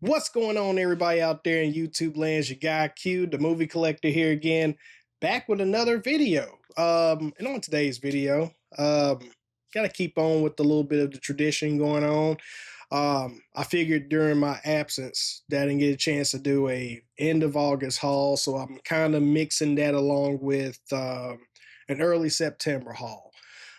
What's going on, everybody out there in YouTube land? Your guy Q, the movie collector, here again, back with another video. And on today's video, gotta keep on with a little bit of the tradition going on. I figured during my absence that I didn't get a chance to do a end of August haul, so I'm kind of mixing that along with an early September haul.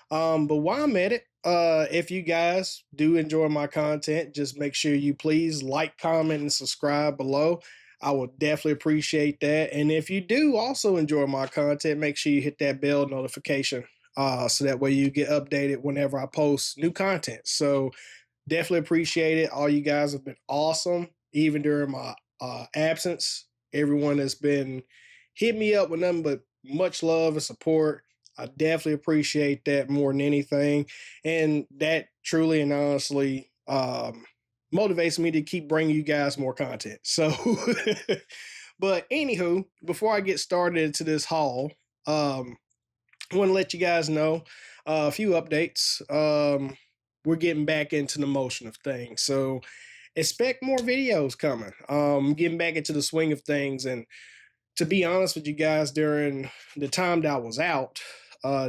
But while I'm at it, if you guys do enjoy my content, just make sure you please like, comment, and subscribe below. I will definitely appreciate that. And if you do also enjoy my content, make sure you hit that bell notification so that way you get updated whenever I post new content. So definitely appreciate it. All you guys have been awesome, even during my absence. Everyone has been hit me up with nothing but much love and support. I definitely appreciate that more than anything, and that truly and honestly motivates me to keep bringing you guys more content. So, but anywho, before I get started into this haul, I want to let you guys know a few updates. We're getting back into the motion of things, so expect more videos coming. Getting back into the swing of things, and to be honest with you guys, during the time that I was out,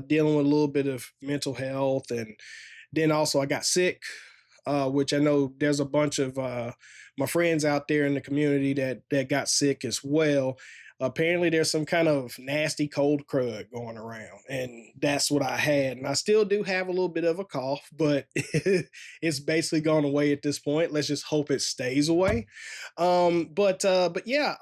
dealing with a little bit of mental health, and then also I got sick, which I know there's a bunch of my friends out there in the community that got sick as well. Apparently, there's some kind of nasty cold crud going around, and that's what I had. And I still do have a little bit of a cough, but it's basically gone away at this point. Let's just hope it stays away. But yeah,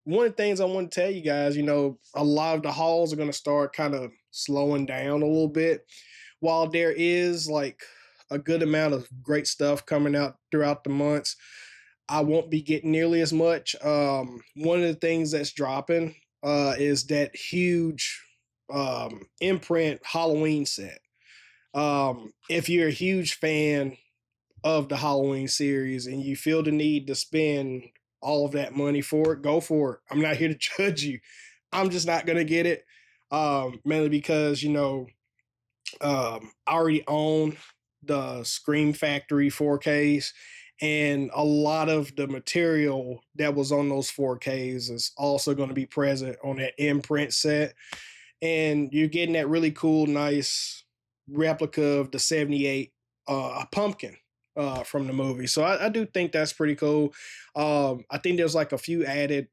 one of the things I want to tell you guys, a lot of the hauls are going to start kind of slowing down a little bit. While there is like a good amount of great stuff coming out throughout the months, I won't be getting nearly as much. One of the things that's dropping is that huge imprint Halloween set. If you're a huge fan of the Halloween series and you feel the need to spend all of that money for it, go for it. I'm not here to judge you. I'm just not gonna get it. Mainly because I already own the Scream Factory 4Ks, and a lot of the material that was on those 4Ks is also going to be present on that imprint set. And you're getting that really cool, nice replica of the 78 pumpkin from the movie. So I do think that's pretty cool. I think there's like a few added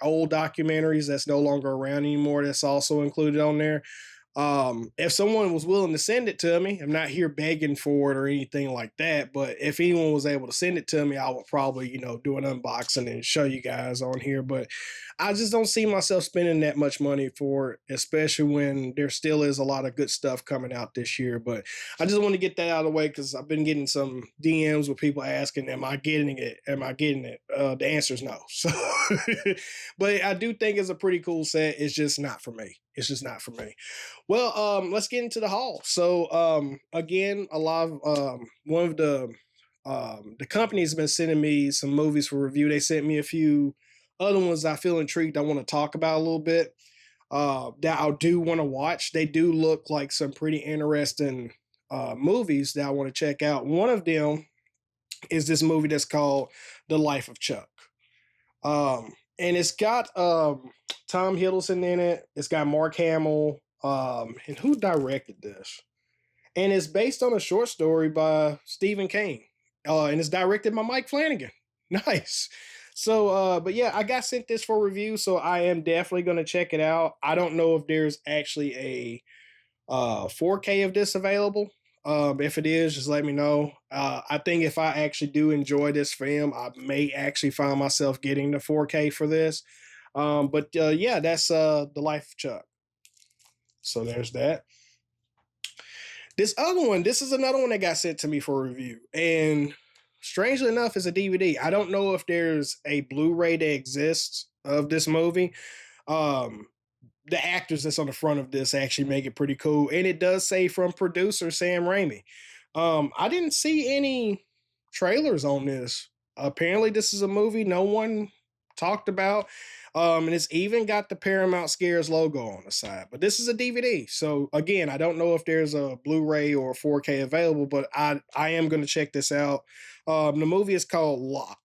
old documentaries that's no longer around anymore that's also included on there. If someone was willing to send it to me, I'm not here begging for it or anything like that, but if anyone was able to send it to me, I would probably, do an unboxing and show you guys on here. But I just don't see myself spending that much money for it, especially when there still is a lot of good stuff coming out this year. But I just want to get that out of the way because I've been getting some DMs with people asking, am I getting it? Am I getting it? The answer is no. So, but I do think it's a pretty cool set. It's just not for me. It's just not for me. Well, let's get into the haul. So, again, a lot of one of the companies have been sending me some movies for review. They sent me a few other ones I feel intrigued. I want to talk about a little bit. That I do want to watch. They do look like some pretty interesting movies that I want to check out. One of them is this movie that's called The Life of Chuck. And it's got Tom Hiddleston in it. It's got Mark Hamill. And who directed this? And it's based on a short story by Stephen King. And it's directed by Mike Flanagan. Nice. So, but yeah, I got sent this for review, so I am definitely going to check it out. I don't know if there's actually a 4K of this available. If it is, just let me know. I think if I actually do enjoy this film, I may actually find myself getting the 4K for this. But yeah, that's The Life of Chuck. So there's that. This other one, this is another one that got sent to me for review. And strangely enough, it's a DVD. I don't know if there's a Blu-ray that exists of this movie. The actors that's on the front of this actually make it pretty cool. And it does say from producer Sam Raimi. I didn't see any trailers on this. Apparently, this is a movie no one talked about. And it's even got the Paramount Scares logo on the side. But this is a DVD. So again, I don't know if there's a Blu-ray or 4K available, but I am going to check this out. The movie is called Locked.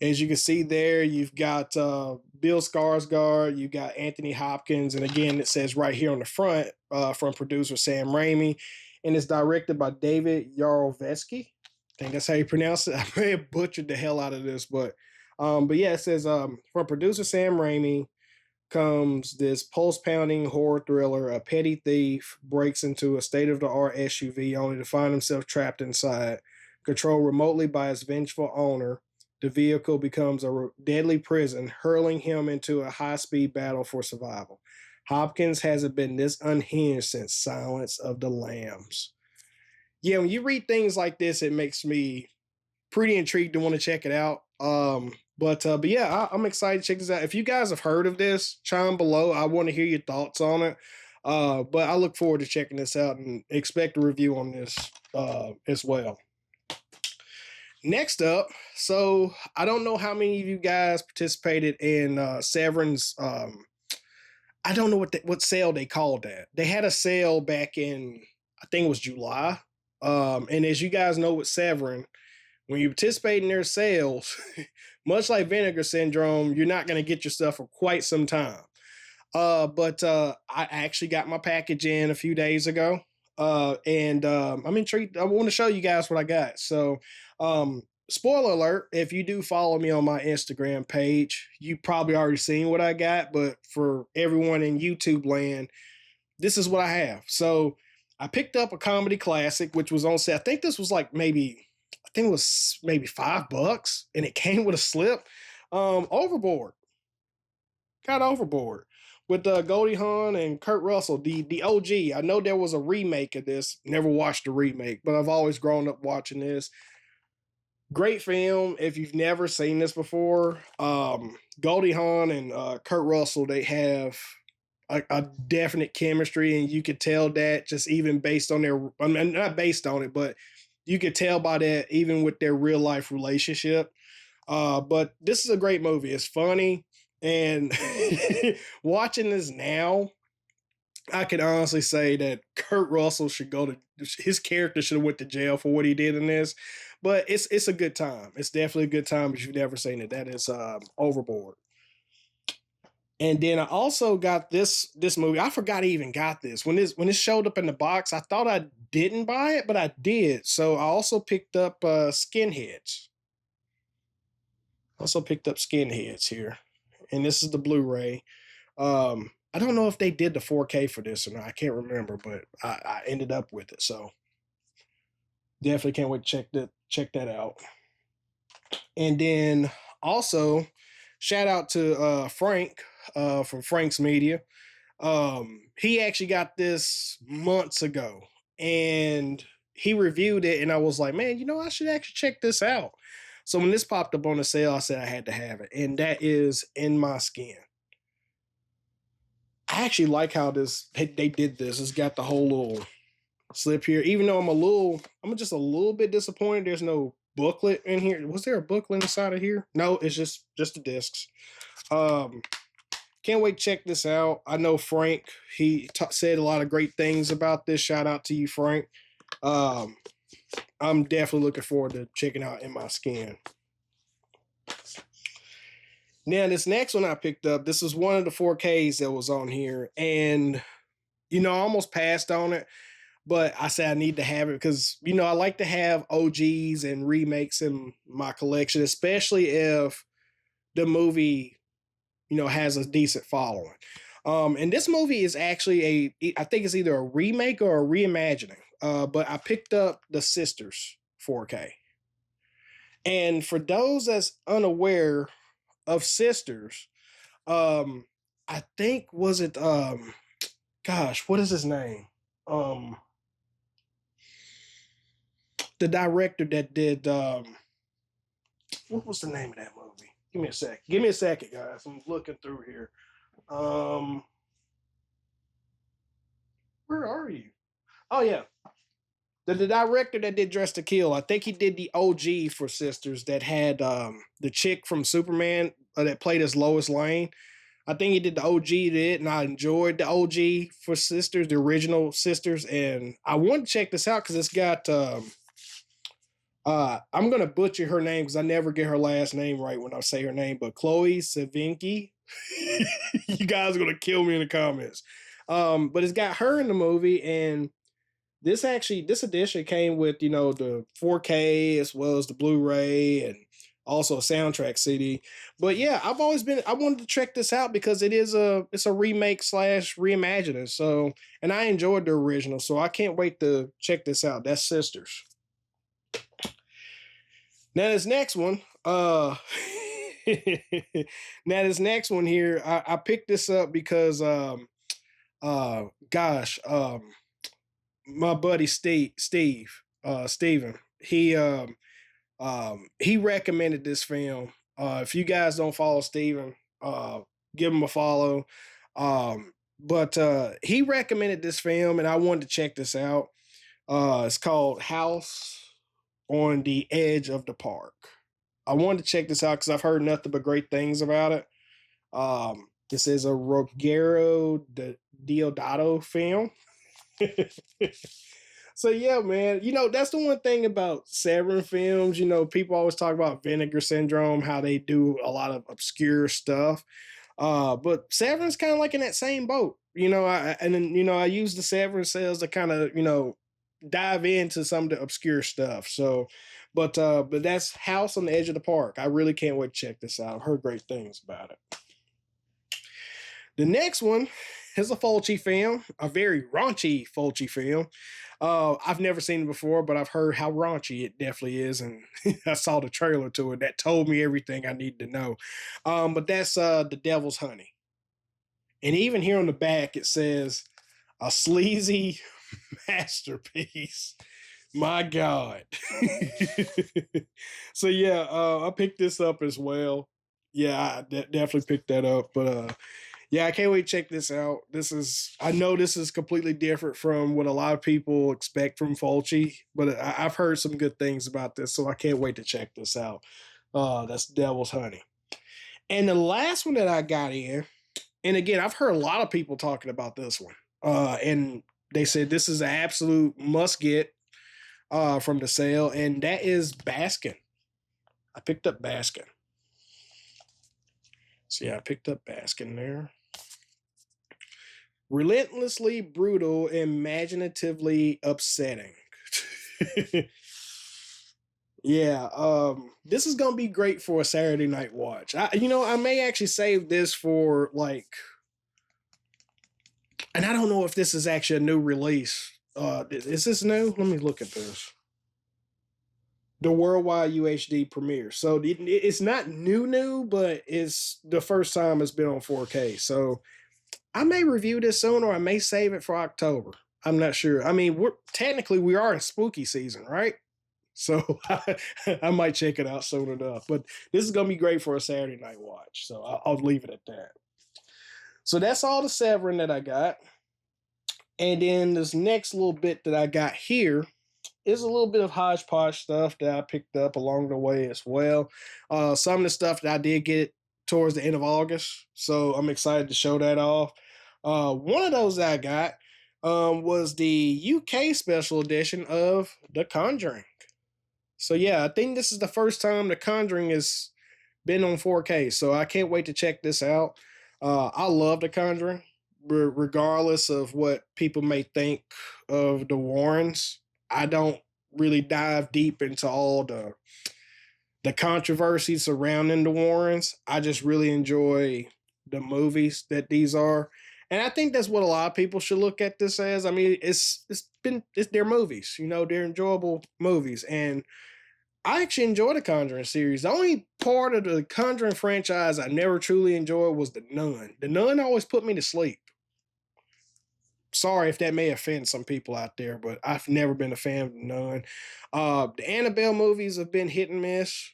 As you can see there, you've got Bill Skarsgård, you got Anthony Hopkins, and again, it says right here on the front from producer Sam Raimi, and it's directed by David Yarovetsky. I think that's how you pronounce it. I may have butchered the hell out of this, but yeah, it says from producer Sam Raimi comes this pulse-pounding horror thriller. A petty thief breaks into a state-of-the-art SUV only to find himself trapped inside, controlled remotely by its vengeful owner. The vehicle becomes a deadly prison, hurling him into a high-speed battle for survival. Hopkins hasn't been this unhinged since Silence of the Lambs. Yeah, when you read things like this, it makes me pretty intrigued to want to check it out. But yeah, I'm excited to check this out. If you guys have heard of this, chime below. I want to hear your thoughts on it. But I look forward to checking this out and expect a review on this as well. Next up, so I don't know how many of you guys participated in Severin's. I don't know what sale they called that. They had a sale back in, I think it was July. And as you guys know with Severin, when you participate in their sales, much like Vinegar Syndrome, you're not going to get your stuff for quite some time. But I actually got my package in a few days ago. And I'm intrigued. I want to show you guys what I got. So, spoiler alert, if you do follow me on my Instagram page, you probably already seen what I got. But for everyone in YouTube land, this is what I have. So I picked up a comedy classic, which was on sale. I think this was like maybe $5, and it came with a slip. Overboard. Got Overboard with Goldie Hawn and Kurt Russell, the OG. I know there was a remake of this. Never watched the remake, but I've always grown up watching this. Great film. If you've never seen this before, Goldie Hawn and Kurt Russell, they have a definite chemistry, and you could tell that just even based on their, I mean, not based on it, but you could tell by that even with their real life relationship. But this is a great movie. It's funny. And watching this now, I can honestly say that Kurt Russell should go to, his character should have went to jail for what he did in this. But it's a good time. It's definitely a good time if you've never seen it. That is Overboard. And then I also got this movie. I forgot I even got this. When this showed up in the box, I thought I didn't buy it, but I did. So I also picked up Skinheads. Also picked up Skinheads here. And this is the Blu-ray. I don't know if they did the 4K for this or not. I can't remember, but I ended up with it. So definitely can't wait to check that out. And then also shout out to Frank from Frank's Media. He actually got this months ago, and he reviewed it, and I was like, man, I should actually check this out. So when this popped up on the sale, I said I had to have it, and that is In My Skin. I actually like how they did this. It's got the whole little slip here, even though I'm just a little bit disappointed there's no booklet in here. Was there a booklet inside of here? No, it's just the discs. Can't wait to check this out. I know Frank, he said a lot of great things about this. Shout out to you, Frank. I'm definitely looking forward to checking out In My Skin. Now, this next one I picked up, this is one of the 4Ks that was on here. And, I almost passed on it, but I said I need to have it because, I like to have OGs and remakes in my collection, especially if the movie, has a decent following. And this movie is actually I think it's either a remake or a reimagining. But I picked up The Sisters 4K. And for those that's unaware of Sisters, I think was it gosh, what is his name? The director that did what was the name of that movie? Give me a second, guys. I'm looking through here. Where are you? Oh yeah. the director that did Dress to Kill, I think he did the OG for Sisters that had the chick from Superman that played as Lois Lane. I think he did the OG did, and I enjoyed the OG for Sisters, the original Sisters. And I want to check this out because it's got I'm gonna butcher her name because I never get her last name right when I say her name, but Chloe Sevigny. You guys are gonna kill me in the comments. But it's got her in the movie, and this edition came with the 4K as well as the Blu-ray and also a soundtrack CD. But yeah, I wanted to check this out because it's a remake slash reimagining. So, and I enjoyed the original, so I can't wait to check this out. That's Sisters. Now this next one, now this next one here, I picked this up because gosh, my buddy Steven, he recommended this film. If you guys don't follow Steven, give him a follow. But he recommended this film, and I wanted to check this out. It's called House on the Edge of the Park. I wanted to check this out because I've heard nothing but great things about it. This is a Ruggero Deodato film. So yeah, man, that's the one thing about Severin films. People always talk about Vinegar Syndrome, how they do a lot of obscure stuff. But Severin's kind of like in that same boat. I use the Severin sales to kind of, dive into some of the obscure stuff. So, but that's House on the Edge of the Park. I really can't wait to check this out. I've heard great things about it. The next one is a Fulci film, a very raunchy Fulci film. I've never seen it before, but I've heard how raunchy it definitely is, and I saw the trailer to it that told me everything I needed to know. But that's The Devil's Honey. And even here on the back, it says, a sleazy masterpiece. My God. So yeah, I picked this up as well. Yeah, I definitely picked that up. But yeah, I can't wait to check this out. I know this is completely different from what a lot of people expect from Fulci, but I've heard some good things about this, so I can't wait to check this out. That's Devil's Honey. And the last one that I got in, and again, I've heard a lot of people talking about this one. And they said this is an absolute must get from the sale, and that is Baskin. I picked up Baskin. So yeah, I picked up Baskin there. Relentlessly brutal, imaginatively upsetting. Yeah, this is gonna be great for a Saturday night watch. I may actually save this for and I don't know if this is actually a new release. Is this new? Let me look at this. The worldwide UHD premiere. So it's not new, but it's the first time it's been on 4K. So I may review this soon, or I may save it for October. I'm not sure. I mean, we are in spooky season, right? So I might check it out soon enough. But this is gonna be great for a Saturday night watch. So I'll leave it at that. So that's all the Severin that I got. And then this next little bit that I got here is a little bit of hodgepodge stuff that I picked up along the way as well. Some of the stuff that I did get towards the end of August, so I'm excited to show that off. One of those that I got was the UK special edition of The Conjuring. So yeah, I think this is the first time The Conjuring has been on 4K, so I can't wait to check this out. I love The Conjuring, regardless of what people may think of the Warrens. I don't really dive deep into all the controversy surrounding the Warrens. I just really enjoy the movies that these are. And I think that's what a lot of people should look at this as. I mean, it's their movies, they're enjoyable movies. And I actually enjoy the Conjuring series. The only part of the Conjuring franchise I never truly enjoyed was The Nun. The Nun always put me to sleep. Sorry if that may offend some people out there, but I've never been a fan of The Nun. The Annabelle movies have been hit and miss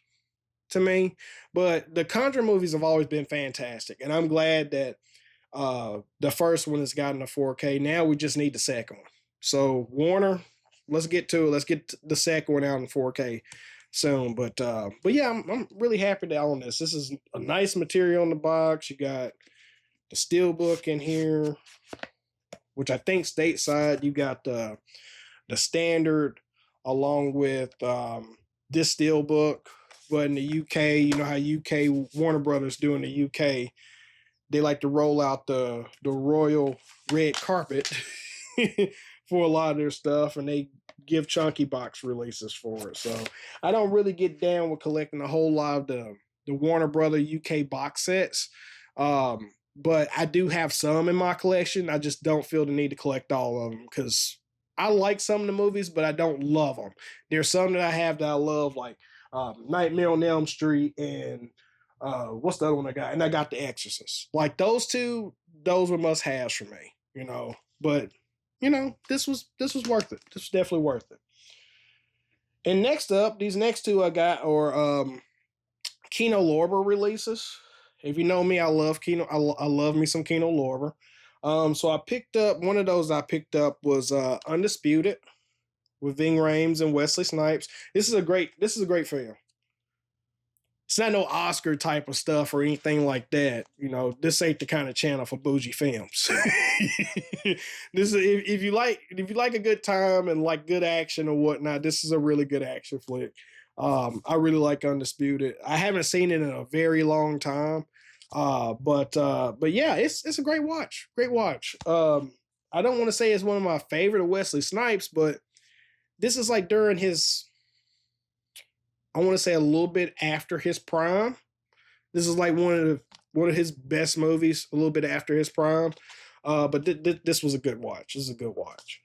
to me, but the Conjuring movies have always been fantastic, and I'm glad that the first one has gotten a 4K. Now we just need the second one. So Warner, let's get to it. Let's get the second one out in 4K soon. But yeah, I'm really happy to own this. This is a nice material in the box. You got the Steelbook in here, which I think stateside you got the standard along with this Steelbook. But in the UK, you know how UK Warner Brothers do in the UK, they like to roll out the royal red carpet for a lot of their stuff, and they give chunky box releases for it. So I don't really get down with collecting a whole lot of the Warner Brother UK box sets. But I do have some in my collection. I just don't feel the need to collect all of them because I like some of the movies, but I don't love them. There's some that I have that I love, like Nightmare on Elm Street and what's the other one I got? And I got The Exorcist. Like those two, those were must haves for me, you know. But you know, this was worth it. This was definitely worth it. And next up, these next two I got are Kino Lorber releases. If you know me, I love Kino. I love me some Kino Lorber. So I picked up one of those. I picked up was Undisputed with Ving Rhames and Wesley Snipes. This is a great film. It's not no Oscar type of stuff or anything like that. You know, this ain't the kind of channel for bougie films. This is if you like a good time and like good action or whatnot, this is a really good action flick. I really like Undisputed. I haven't seen it in a very long time. But yeah, it's a great watch. Great watch. I don't want to say it's one of my favorite of Wesley Snipes, but this is like during his, I want to say a little bit after his prime. This is like one of his best movies, a little bit after his prime. But this was a good watch. This is a good watch.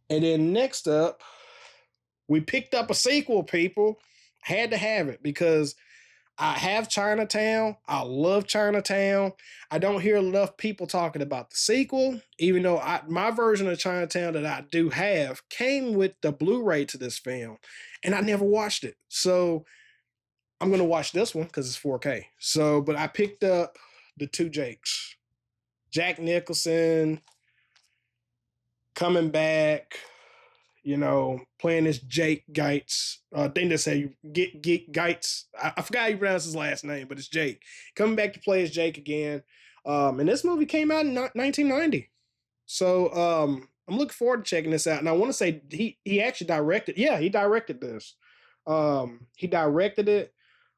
And then next up, we picked up a sequel, people. Had to have it because I have Chinatown. I love Chinatown. I don't hear enough people talking about the sequel, even though my version of Chinatown that I do have came with the Blu-ray to this film, and I never watched it. So I'm going to watch this one because it's 4K. So, but I picked up the two Jakes. Jack Nicholson coming back, you know, playing this Jake Geitz. I think they say Geitz. I forgot how you pronounce his last name, but it's Jake. Coming back to play as Jake again. And this movie came out in 1990. So I'm looking forward to checking this out. And I want to say he actually directed. Yeah, he directed this. He directed it.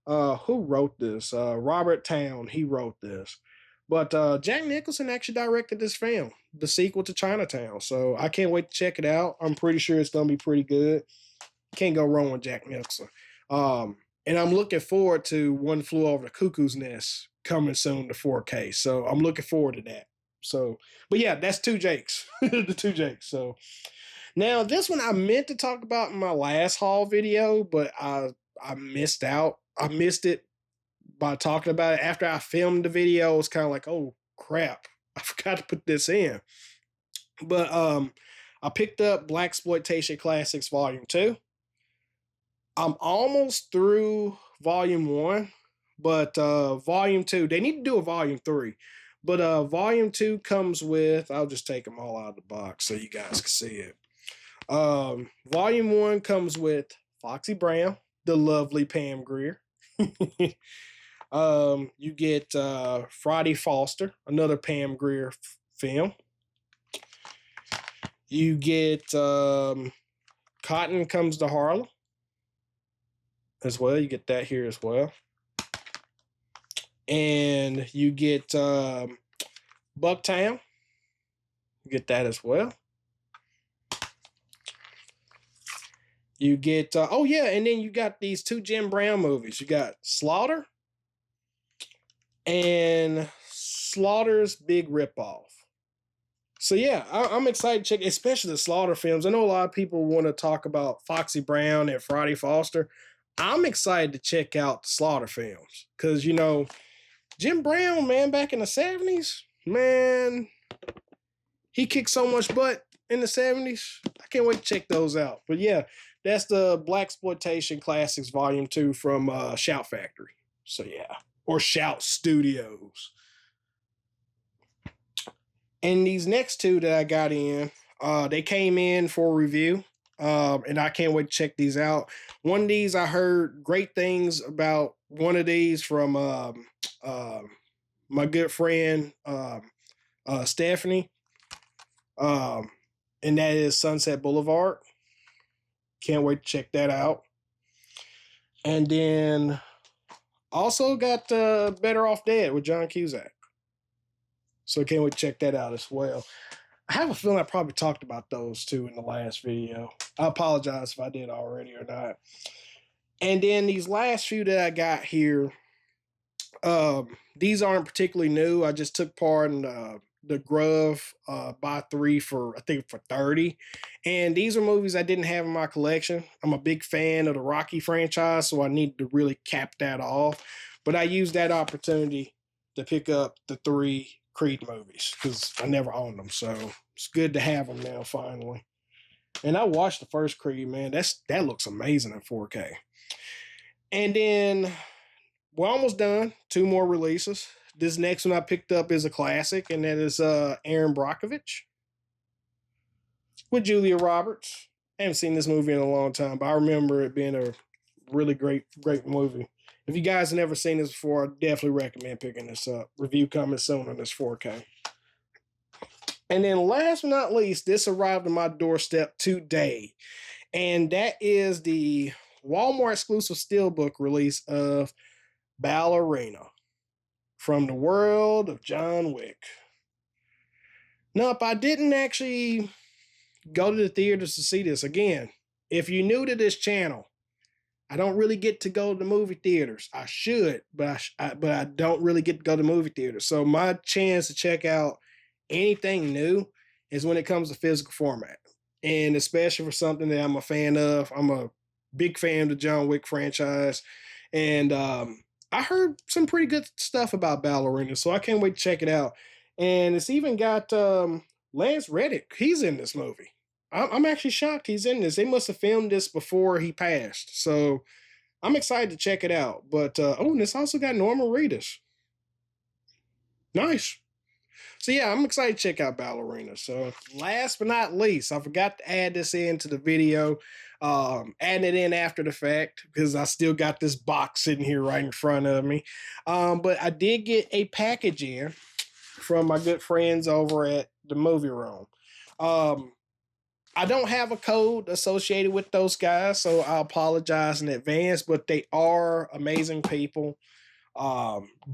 Who wrote this? Robert Towne. He wrote this. But Jack Nicholson actually directed this film, the sequel to Chinatown. So I can't wait to check it out. I'm pretty sure it's going to be pretty good. Can't go wrong with Jack Nicholson. And I'm looking forward to One Flew Over the Cuckoo's Nest coming soon to 4K. So I'm looking forward to that. So, but yeah, that's two Jakes. The two Jakes. So now this one I meant to talk about in my last haul video, but I missed out. I missed it by talking about it. After I filmed the video, it's kind of like, oh crap, I forgot to put this in. But I picked up Blaxploitation Classics Volume 2. I'm almost through Volume 1, but Volume 2, they need to do a Volume 3. But Volume 2 comes with, I'll just take them all out of the box so you guys can see it. Volume 1 comes with Foxy Brown, the lovely Pam Grier. You get Friday Foster, another Pam Grier film. You get Cotton Comes to Harlem as well. You get that here as well. And you get Bucktown. You get that as well. You get, oh yeah, and then you got these two Jim Brown movies. You got Slaughter and Slaughter's Big Ripoff. So yeah, I'm excited to check, especially the Slaughter films. I know a lot of people want to talk about Foxy Brown and Friday Foster. I'm excited to check out the Slaughter films because, you know, Jim Brown, man, back in the 70s, man, he kicked so much butt in the 70s. I can't wait to check those out. But yeah, that's the Blaxploitation Classics Volume 2 from Shout Factory. So yeah, or Shout Studios. And these next two that I got in, They came in for review, and I can't wait to check these out. One of these, I heard great things about one of these from my good friend Stephanie, um, and that is Sunset Boulevard. Can't wait to check that out. And then also got Better Off Dead with John Cusack. So can't wait to check that out as well. I have a feeling I probably talked about those two in the last video. I apologize if I did already or not. And then these last few that I got here, these aren't particularly new. I just took part in the Grove buy 3 for, I think, for 30. And these are movies I didn't have in my collection. I'm a big fan of the Rocky franchise, so I need to really cap that off. But I used that opportunity to pick up the 3 Creed movies because I never owned them. So it's good to have them now finally. And I watched the first Creed, man. That looks amazing in 4K. And then we're almost done. 2 more releases. This next one I picked up is a classic, and that is Erin Brockovich with Julia Roberts. I haven't seen this movie in a long time, but I remember it being a really great movie. If you guys have never seen this before, I definitely recommend picking this up. Review coming soon on this 4K. And then last but not least, this arrived on my doorstep today. And that is the Walmart exclusive steelbook release of Ballerina from the world of John Wick. Nope, I didn't actually go to the theaters to see this. Again, if you're new to this channel, I don't really get to go to the movie theaters. I should, but I don't really get to go to movie theaters. So my chance to check out anything new is when it comes to physical format. And especially for something that I'm a fan of. I'm a big fan of the John Wick franchise. And I heard some pretty good stuff about Ballerina, so I can't wait to check it out. And it's even got Lance Reddick. He's in this movie. I'm actually shocked he's in this. They must have filmed this before he passed. So I'm excited to check it out. But, and it's also got Norman Reedus. Nice. So yeah, I'm excited to check out Ballerina. So last but not least, I forgot to add this into the video. Adding it in after the fact because I still got this box sitting here right in front of me. But I did get a package in from my good friends over at the Movie Room. I don't have a code associated with those guys, so I apologize in advance, but they are amazing people.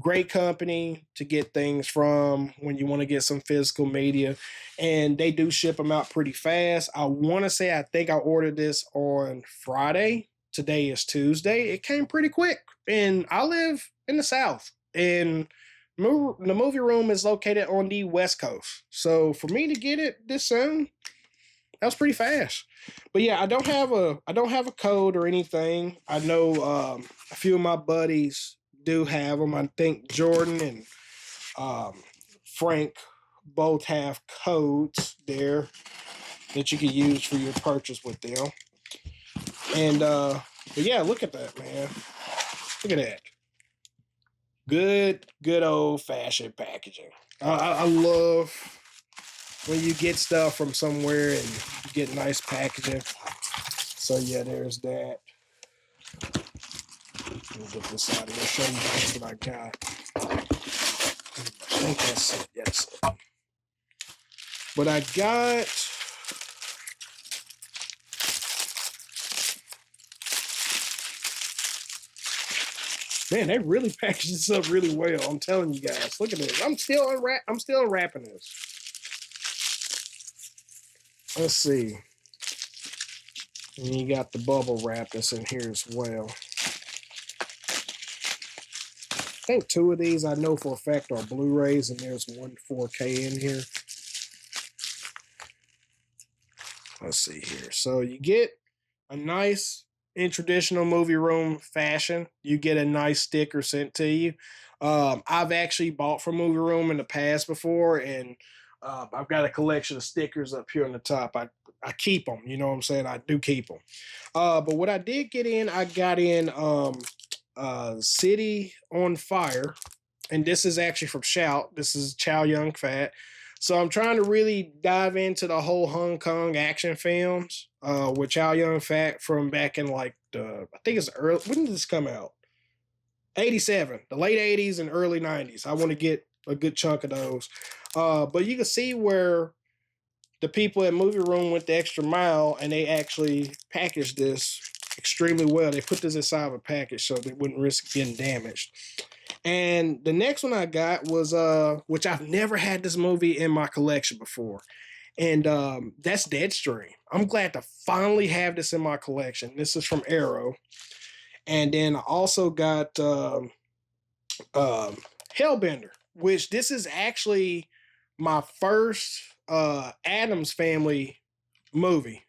Great company to get things from when you want to get some physical media, and they do ship them out pretty fast. I want to say I think I ordered this on Friday. Today is Tuesday. It came pretty quick, and I live in the South, and the Movie Room is located on the West Coast. So for me to get it this soon, that was pretty fast. But yeah, I don't have a code or anything. I know a few of my buddies do have them. I think Jordan and Frank both have codes there that you can use for your purchase with them. And but yeah, look at that, man. Look at that. Good old fashioned packaging. I love when you get stuff from somewhere and you get nice packaging. So yeah, there's that. Let me get this out of here. Show you guys what I got. I think that's it. Yes. But I got man, they really packaged this up really well. I'm telling you guys. Look at this. I'm still unwrapping this. Let's see. And you got the bubble wrap that's in here as well. I think 2 of these I know for a fact are Blu-rays, and there's one 4K in here. Let's see here. So you get a nice, in traditional Movie Room fashion, you get a nice sticker sent to you. I've actually bought from Movie Room in the past before, and I've got a collection of stickers up here on the top. I keep them, you know what I'm saying? I do keep them. But what I did get in, I got in City on Fire, and this is actually from Shout. This is Chow Yun Fat. So I'm trying to really dive into the whole Hong Kong action films with Chow Yun Fat from back in like I think it's early. When did this come out? 87, the late 80s and early 90s. I want to get a good chunk of those. But you can see where the people at Movie Room went the extra mile and they actually packaged this extremely well. They put this inside of a package so they wouldn't risk getting damaged. And the next one I got was which I've never had this movie in my collection before. And that's Deadstream. I'm glad to finally have this in my collection. This is from Arrow. And then I also got Hellbender, which this is actually my first Addams Family movie.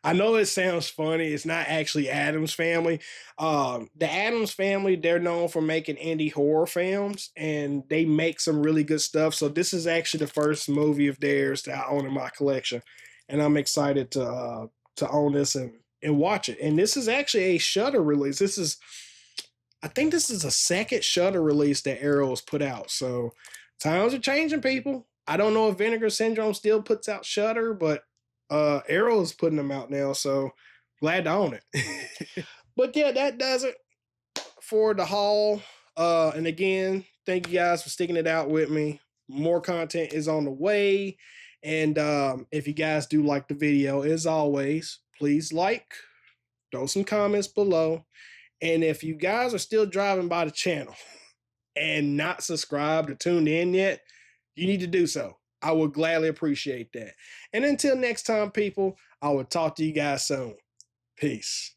I know it sounds funny. It's not actually Addams Family. The Addams Family, they're known for making indie horror films, and they make some really good stuff. So this is actually the first movie of theirs that I own in my collection, and I'm excited to own this and watch it. And this is actually a Shudder release. I think this is a second Shudder release that Arrow has put out. So times are changing, people. I don't know if Vinegar Syndrome still puts out Shudder, but Arrow is putting them out now, so glad to own it. But yeah, that does it for the haul. And again, thank you guys for sticking it out with me. More content is on the way. And if you guys do like the video, as always, please like, throw some comments below. And if you guys are still driving by the channel and not subscribed or tuned in yet, you need to do so. I would gladly appreciate that. And until next time, people, I will talk to you guys soon. Peace.